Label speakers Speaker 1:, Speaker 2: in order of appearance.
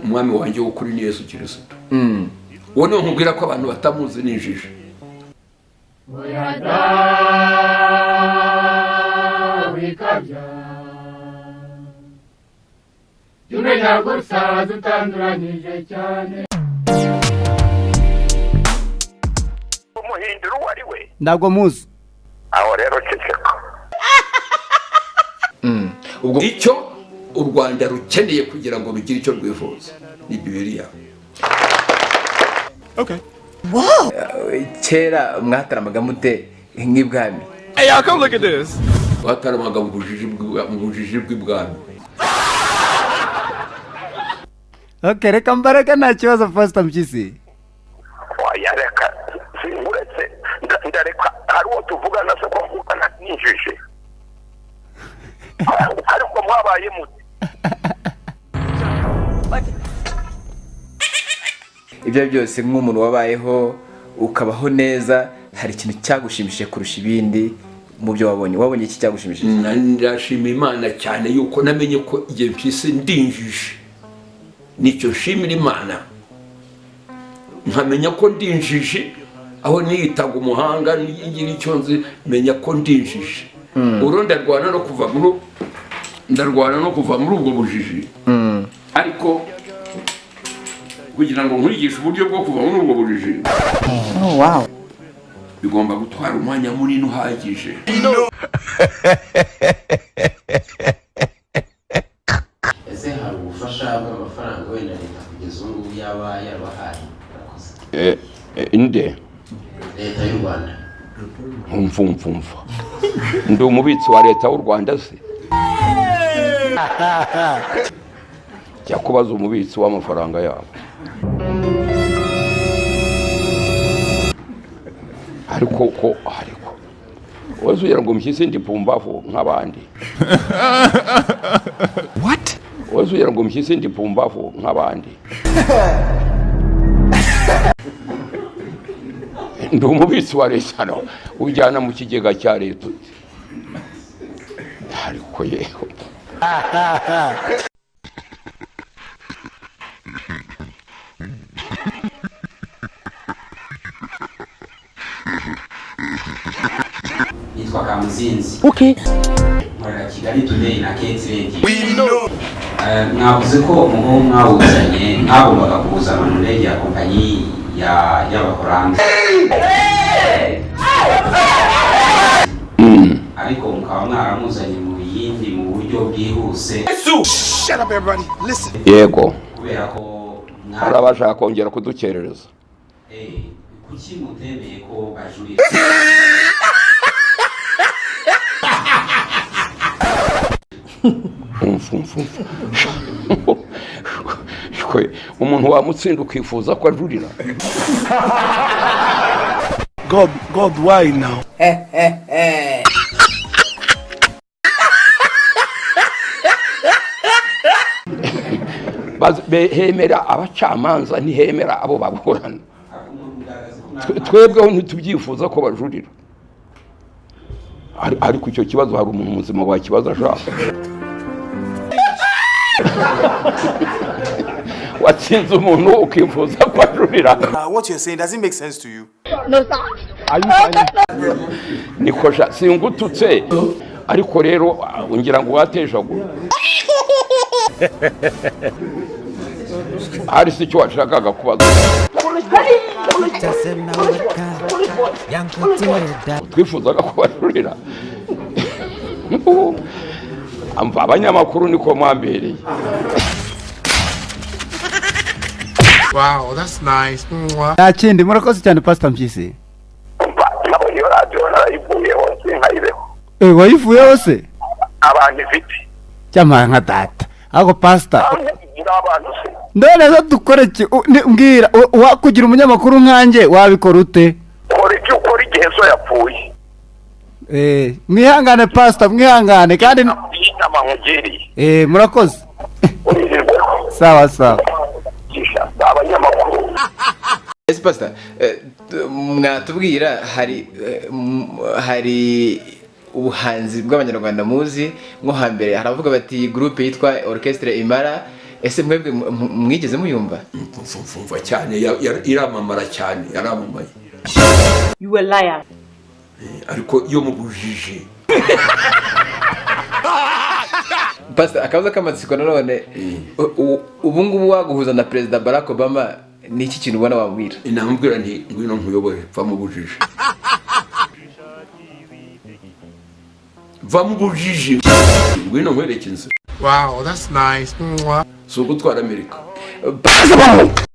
Speaker 1: umwami wanjye w'ukuri ni Yesu Kristo. Uwo niwe nkubwira ko abantu batamuzi n'injiji.
Speaker 2: Oyada wikabya Jumenya gusa dutanduranyije cyane.
Speaker 3: Umuhindiro wari we
Speaker 4: ntabwo muzi.
Speaker 3: aho rero ceceka.
Speaker 1: Ubwo icyo u Rwanda rukeneye kugira ngo rugire icyo rwifuza ni Bibiliya.
Speaker 4: Okay.
Speaker 5: Wow. Kera mwataramaga mute nk'ibwami?
Speaker 4: Hey, y'all come look at this.
Speaker 1: Bataramaga mu bujiji bw'ibwami.
Speaker 4: Okay, reka mbaraga nta kibazo Pastor Mpyisi.
Speaker 3: Wayareka uretse ndareka hari uwo tuvugana se ko mvugana n'injiji. Ariko mwabaye muti.
Speaker 5: Ibyo byose nk'umuntu wabayeho ukabaho neza, hari ikintu cyagushimishije kurusha ibindi mu byo wabonye iki cyagushimishije?
Speaker 1: Ndashima Imana cyane yuko namenye ko igihe Mpyisi ndinjije. Nicyo nshimira Imana. Nkamenya ko ndinjije aho niyitaga umuhanga n'igira icyo nzi menya ko ndinjije. Urundi ndarwana no kuva muri ubwo bujiji. Ariko kugira ngo nkwigishe uburyo bwo kuva muri ubwo bujiji.
Speaker 5: Oh wow.
Speaker 1: Bigomba gutwara umwanya munini uhagije.
Speaker 6: Ese hari ubufasha bw'amafaranga wenda leta kugeza ubu yaba yarabahaye?
Speaker 1: Inde
Speaker 6: Leta y'u Rwanda.
Speaker 1: Mfumfumfa. Ndi umubitsi wa leta y'u Rwanda se. Jya kubaza umubitsi w'amafaranga yabo. Ariko wazugira ngo Mpyisi ndi pumbavu nk'abandi.
Speaker 4: What?
Speaker 1: Wazugira ngo Mpyisi ndi pumbavu nk'abandi. Ndi umubitsi wa leta no ujyana mu kigega cya leta. Ariko yeho.
Speaker 6: Yitwa Kamuzinzi.
Speaker 4: Okay.
Speaker 6: Mwana Kigali Today na KTN. Mwavuze ko muho mwawuzanye mwagombaga kuzana mu ndege ya kompanyi y'Abaholandi. Ariko mukaba mwaramuzanye mu yindi mu buryo bwihuse.
Speaker 4: Shut up everybody. Listen.
Speaker 1: Yego.
Speaker 6: Kubera ko
Speaker 1: arabashaka kongera kudukerereza.
Speaker 6: Kuki mutemeye ko bajurira?
Speaker 1: Umuntu wamutsinda ukifuza ko ajurira.
Speaker 4: God, why now?
Speaker 1: Hemera abacamanza ntihemera abo baburana. Twebweho ntitubyifuza ko bajurira. Ariko icyo kibazo hari umuntu muzima wa kibazo ashaka. Watsinze umuntu ukifuza ko ajurira.
Speaker 7: What you're saying, does it make sense to you?
Speaker 2: No sir.
Speaker 4: Are you funny?
Speaker 1: Nikosha singututse. Ariko rero ungira ngo watejagura. Hari se cyo washakaga kubaza. Twifuzaga kubajurira. Amva abanyamakuru niko mwambereye.
Speaker 7: Wow, that's nice.
Speaker 4: Nakindi murakoze cyane Pastor Mpyisi.
Speaker 3: Nabo iyo radio narayivuyeho sinkayibeho.
Speaker 4: Wayivuye hose?
Speaker 3: Abantu ifite.
Speaker 4: Cyama nka data. Ako Pastor.
Speaker 3: Abantu se.
Speaker 4: Ndone zo dukore ki mbwira wakugira umunyamakuru nkanjye wabikora ute?
Speaker 3: Ukora igihe so yapfuye.
Speaker 4: Mwihangane Pastor, mwihangane kandi
Speaker 3: inama nkugiriye.
Speaker 4: Murakoze. Sawa.
Speaker 3: Abanyamakuru.
Speaker 5: Yes Pastor, mwatubwira hari ubuhanzi bw'abanyarwanda muzi nko hambere haravuga bati groupe yitwa Orchestre Imara ese mwebwe mwigeze muyumva?
Speaker 1: mfumva cyane iramamara cyane yaramamaye.
Speaker 8: You a liar.
Speaker 1: Ariko yo mu bujiji.
Speaker 5: Pastor, akabazo k'amatsiko none ubu ngubu waguhuza na President Barack Obama ni iki kintu ubona wabwira?
Speaker 1: Inambwira nti ngwino nkuyobore va mu bujiji. Va mu bujiji. Ngwino nkwerekeze.
Speaker 7: Wow, that's nice.
Speaker 1: So gutwara Amerika.
Speaker 5: Pastor!